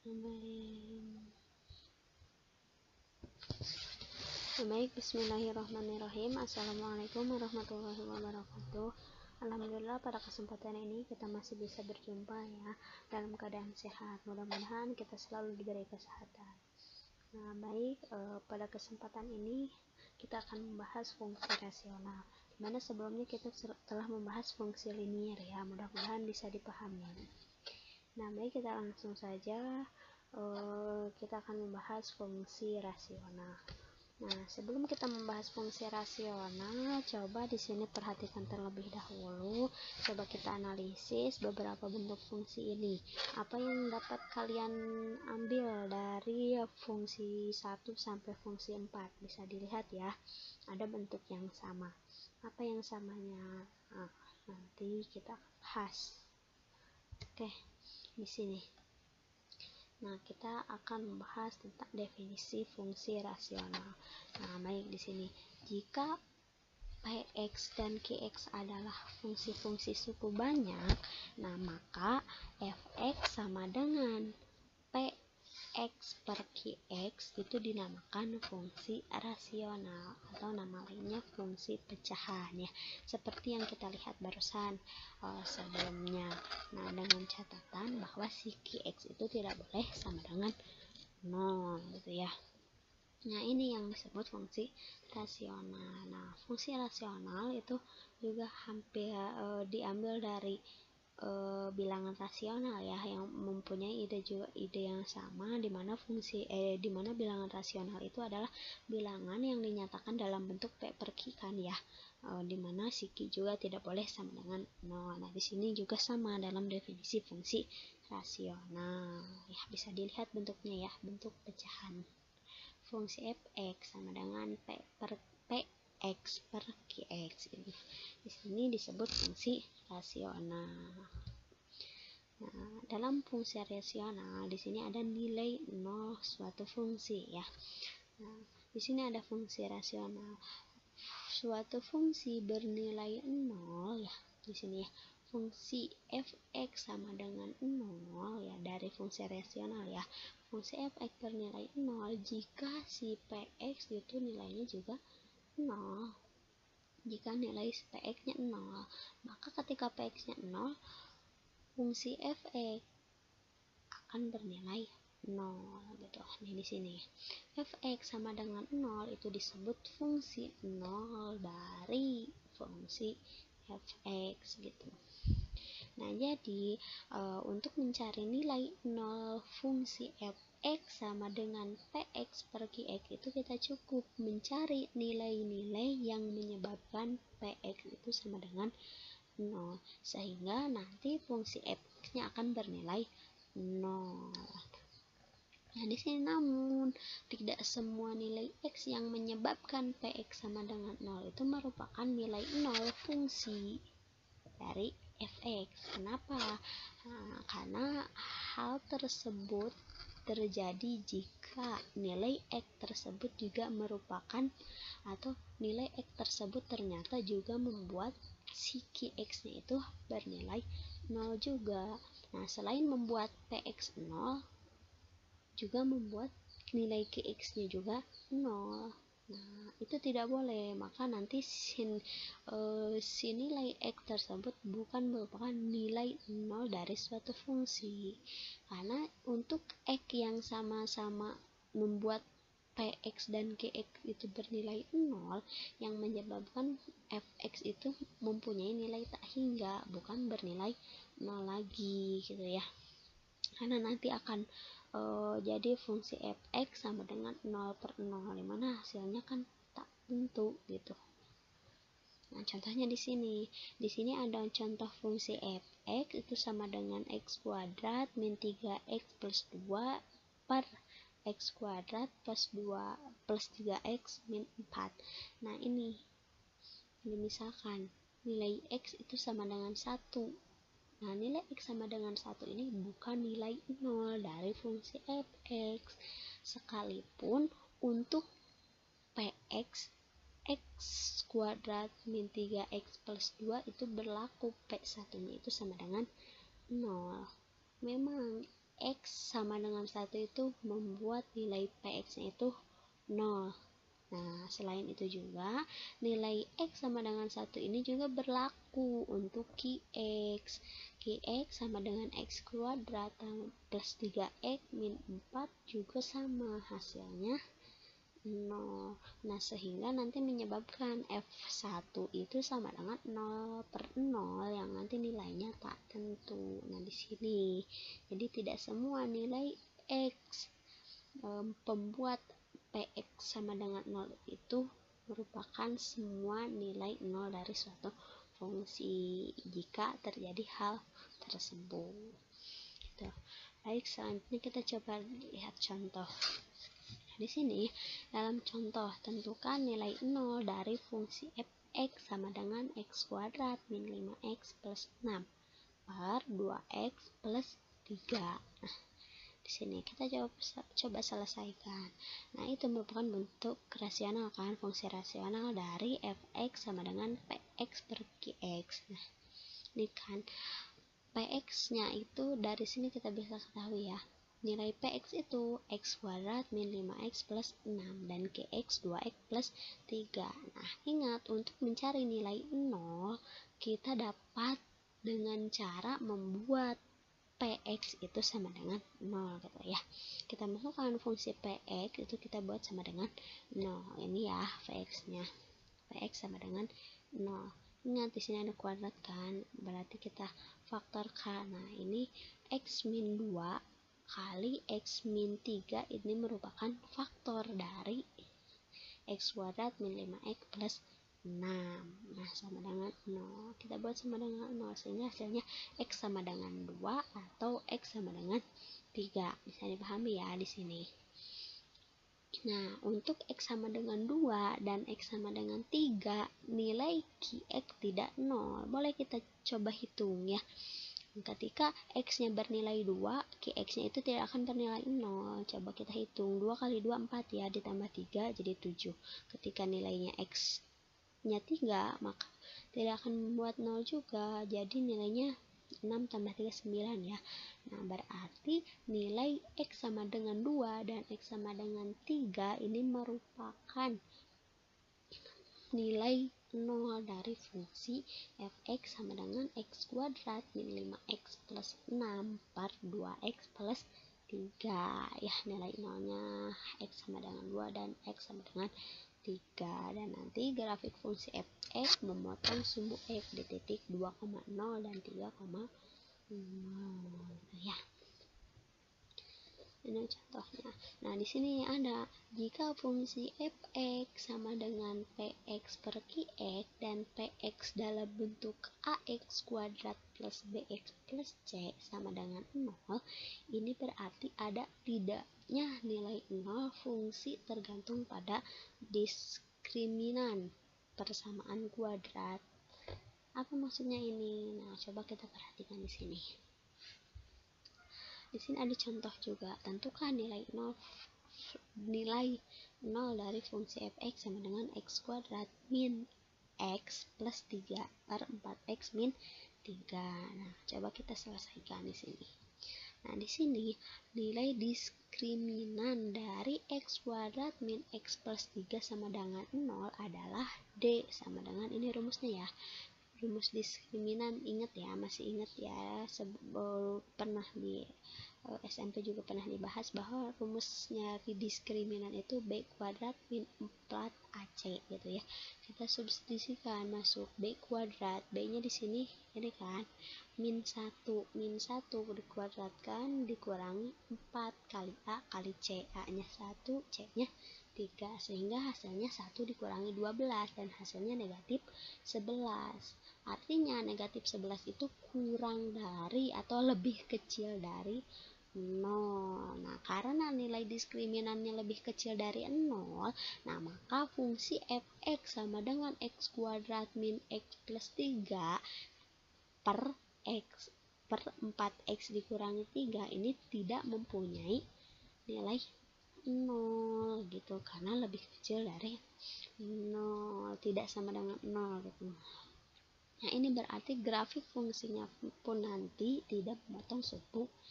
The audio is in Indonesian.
Baik, bismillahirrahmanirrahim. Assalamualaikum warahmatullahi wabarakatuh. Alhamdulillah, pada kesempatan ini kita masih bisa berjumpa ya, dalam keadaan sehat. Mudah-mudahan kita selalu diberi kesehatan. Nah, baik, pada kesempatan ini kita akan membahas fungsi rasional, dimana sebelumnya kita telah membahas fungsi linier ya. Mudah-mudahan bisa dipahami. Nah, baik, kita langsung saja. Kita akan membahas fungsi rasional. Nah, sebelum kita membahas fungsi rasional, coba di sini perhatikan terlebih dahulu. Coba kita analisis beberapa bentuk fungsi ini. Apa yang dapat kalian ambil dari fungsi 1 sampai fungsi 4? Bisa dilihat ya, ada bentuk yang sama. Apa yang samanya? Nah, nanti kita bahas. Oke, di sini. Nah, kita akan membahas tentang definisi fungsi rasional. Nah, baik, di sini jika Px dan Qx adalah fungsi-fungsi suku banyak, nah maka Fx sama dengan Px per Qx itu dinamakan fungsi rasional, atau nama lainnya fungsi pecahan ya, seperti yang kita lihat barusan sebelumnya. Nah, dengan catatan bahwa si Qx itu tidak boleh sama dengan 0 gitu ya. Nah, ini yang disebut fungsi rasional. Nah, fungsi rasional itu juga hampir diambil dari bilangan rasional ya, yang mempunyai ide yang sama, di mana bilangan rasional itu adalah bilangan yang dinyatakan dalam bentuk P per Q kan ya, di mana si Q juga tidak boleh sama dengan 0. Nah, di sini juga sama dalam definisi fungsi rasional ya, bisa dilihat bentuknya ya, bentuk pecahan. Fungsi Fx sama dengan Px per Qx ini. Di sini disebut fungsi rasional. Nah, dalam fungsi rasional di sini ada nilai 0 suatu fungsi ya. Nah, di sini ada fungsi rasional. Suatu fungsi bernilai 0 ya. Di sini ya, fungsi Fx sama dengan 0 ya, dari fungsi rasional ya. Fungsi Fx bernilai 0 jika si Px itu nilainya juga 0. Jika nilai Px-nya 0, maka ketika Px-nya 0, fungsi Fx akan bernilai 0 gitu. Nah, di sini Fx sama dengan 0 itu disebut fungsi 0 dari fungsi Fx gitu. Nah, jadi untuk mencari nilai 0 fungsi Fx sama dengan Px per Qx itu kita cukup mencari nilai-nilai yang menyebabkan Px itu sama dengan 0, sehingga nanti fungsi Fx-nya akan bernilai 0. Nah, di sini namun tidak semua nilai X yang menyebabkan Px sama dengan 0 itu merupakan nilai 0 fungsi dari Fx. Kenapa? Nah, karena hal tersebut terjadi jika nilai X tersebut juga merupakan, atau nilai X tersebut ternyata juga membuat si Qx-nya itu bernilai 0 juga. Nah, selain membuat Px 0, juga membuat nilai Qx-nya juga 0. Nah, itu tidak boleh, maka nanti si nilai X tersebut bukan merupakan nilai 0 dari suatu fungsi. Karena untuk X yang sama-sama membuat Px dan Qx itu bernilai 0, yang menyebabkan Fx itu mempunyai nilai tak hingga, bukan bernilai 0 lagi gitu ya. Karena nanti akan jadi fungsi Fx sama dengan 0 per 0, dimana hasilnya kan tak tentu gitu. Nah, contohnya di sini ada contoh fungsi Fx itu sama dengan x kuadrat min 3x plus 2 per x kuadrat plus 2 plus 3x min 4. Nah, ini misalkan nilai x itu sama dengan 1. Nah, nilai X sama dengan 1 ini bukan nilai 0 dari fungsi Fx. Sekalipun untuk Px X kuadrat min 3x plus 2 itu berlaku, P1 nya itu sama dengan 0. Memang X sama dengan 1 itu membuat nilai Px-nya itu 0. Nah, selain itu juga, nilai X sama dengan 1 ini juga berlaku untuk Qx. Qx sama dengan X kuadrat plus 3X min 4 juga sama, hasilnya 0. Nah, sehingga nanti menyebabkan F1 itu sama dengan 0/0 yang nanti nilainya tak tentu. Nah, di sini. Jadi tidak semua nilai X pembuat Px sama dengan 0 itu merupakan semua nilai 0 dari suatu fungsi jika terjadi hal tersebut. Gitu. Baik, selanjutnya kita coba lihat contoh. Di sini, dalam contoh, tentukan nilai 0 dari fungsi fx sama dengan x kuadrat min 5x plus 6 per 2x plus 3. Nah, di sini kita coba selesaikan. Nah, itu merupakan bentuk rasional kan, fungsi rasional dari fx sama dengan px per qx. Nah, ini kan px-nya itu dari sini kita bisa ketahui ya. Nilai px itu x kuadrat min 5x plus 6 dan qx 2x plus 3. Nah, ingat untuk mencari nilai 0 kita dapat dengan cara membuat Px itu sama dengan 0 gitu ya. Kita masukkan fungsi Px itu kita buat sama dengan 0. Ini ya Px-nya. Px sama dengan 0. Ingat di sini ada kuadrat kan, berarti kita faktorkan. Nah, ini x min 2 kali x min 3 ini merupakan faktor dari x kuadrat min 5x plus 6. Nah, sama dengan 0. Kita buat sama dengan 0 sehingga hasilnya x sama dengan 2 atau x sama dengan 3. Bisa dipahami ya di sini. Nah, untuk x sama dengan 2 dan x sama dengan 3, nilai qx tidak 0. Boleh kita coba hitung ya. Ketika x-nya bernilai 2, qx-nya itu tidak akan bernilai 0. Coba kita hitung. 2 kali 2, 4 ya. Ditambah 3 jadi 7. Ketika nilainya x-nya 3, maka tidak akan membuat 0 juga. Jadi nilainya 6 tambah 3, 9 ya. Nah, berarti nilai x sama dengan 2 dan x sama dengan 3 ini merupakan nilai 0 dari fungsi fx sama dengan x kuadrat min 5x plus 6 per 2x plus 3 ya. Nilai 0-nya x sama dengan 2 dan x sama dengan 3. Dan nanti grafik fungsi fx memotong sumbu f di titik 2,0 dan 3,0 ya. Ini contohnya. Nah, di sini ada jika fungsi fx sama dengan px per qx dan px dalam bentuk ax kuadrat plus bx plus c sama dengan 0, ini berarti ada tidaknya nilai 0 fungsi tergantung pada diskriminan persamaan kuadrat. Apa maksudnya ini? Nah, coba kita perhatikan di sini. Di sini ada contoh juga. Tentukan nilai 0 dari fungsi fx sama dengan x kuadrat min x plus 3 per 4x min 3. Nah, coba kita selesaikan di sini. Nah, di sini nilai diskriminan dari x kuadrat min x plus 3 sama dengan 0 adalah d sama dengan, ini rumusnya ya. Rumus diskriminan, ingat ya, masih ingat ya, pernah di SMP juga pernah dibahas bahwa rumusnya di diskriminan itu b kuadrat min 4ac gitu ya. Kita substitusikan masuk b kuadrat, b nya di sini ini kan min 1 dikuadratkan dikurangi 4 kali a kali c, a nya 1, c nya 3, sehingga hasilnya 1 dikurangi 12 dan hasilnya negatif 11. Artinya negatif 11 itu kurang dari atau lebih kecil dari 0. Nah, karena nilai diskriminannya lebih kecil dari 0, nah maka fungsi fx sama dengan x kuadrat min x plus 3 per x per 4x dikurangi 3 ini tidak mempunyai nilai 0 gitu, karena lebih kecil dari 0, tidak sama dengan 0 gitu. Nah, ini berarti grafik fungsinya pun nanti tidak memotong sumbu